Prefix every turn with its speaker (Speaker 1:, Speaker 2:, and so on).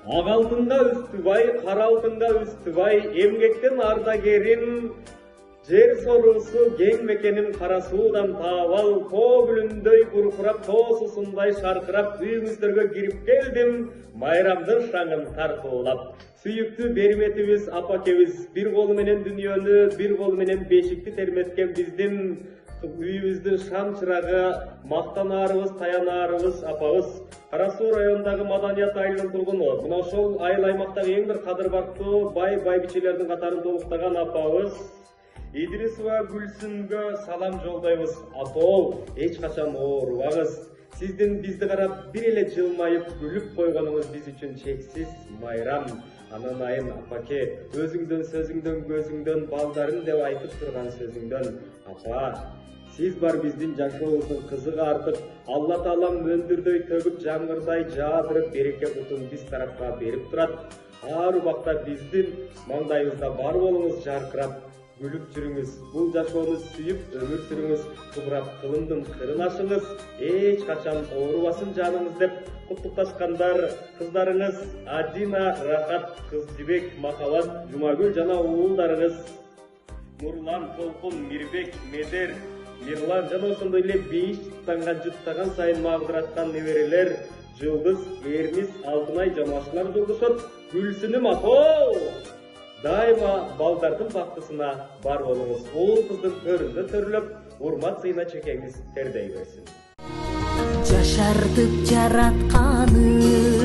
Speaker 1: Ак алтынга үстүбай, кара алтынга үстүбай, эмгектен ардагерим, жер соруусу кең мекеним кара суудан таабал, тоо гүлүндөй буркурап, тоо сусундай шаркырап, үйүңүздөргө кирип келдим, майрамдын шаңын тартуулап. Сүйүктүү берметибиз, апакебиз, бир колу менен дүйнөнү, бир колу менен бешикти терметкен биздин үйүбүздүн шам чырагы, мактанаарыбыз, таянаарыбыз апабыз. Кара Суу районундагы маданият айылынын тургуну, мына ошол айыл аймактагы эң бир кадыр бактуу байбичелердин катарын толуктаган апабыз Идрисова Гүлсүнгө салам жолдойбуз. Атол, эч качан оорубаңыз. Сиздин бизди карап бир эле жылмайып күлүп койгонуңуз биз үчүн чексиз майрам. Анан айын апаке, өзүңдөн, сөзүңдөн, көзүңдөн, балдарым деп айтып турган сөзүңдөн. Апа, сиз бар биздин жашообуздун кызыгы артып, Алла Таалам мөндүрдөй төгүп, жамгырдай жаадырып, береке бутун биз тарапка берип турат. Ар убакта биздин маңдайыбызда бар болуңуз, жаркырап, күлүп жүрүңүз. Бул жашоону сүйүп өмүр сүрүңүз. Тубурап кылымдын кырын ашыңыз, эч качан оорубасын жаныңыз деп куттукташкандар кыздарыңыз Адина, Рахат, Кызжибек, Махабат, Жумагүл жана уулдарыңыз Нурлан, Толкун, Мирбек, Медер, Мирлан жана ошондой эле бейиш жуттаган сайын магдыраткан неберелер Жылдыз, Эрмис, Алтынай жамашчылар жолдошот. Гүлсүнүм атоо! Дайыма балдардын бактысына бар болуңуз. Уул кыздын төрүндө төрүлөп, урмат сыйна чекеңиз тердей берсин.
Speaker 2: Жашартып жаратканы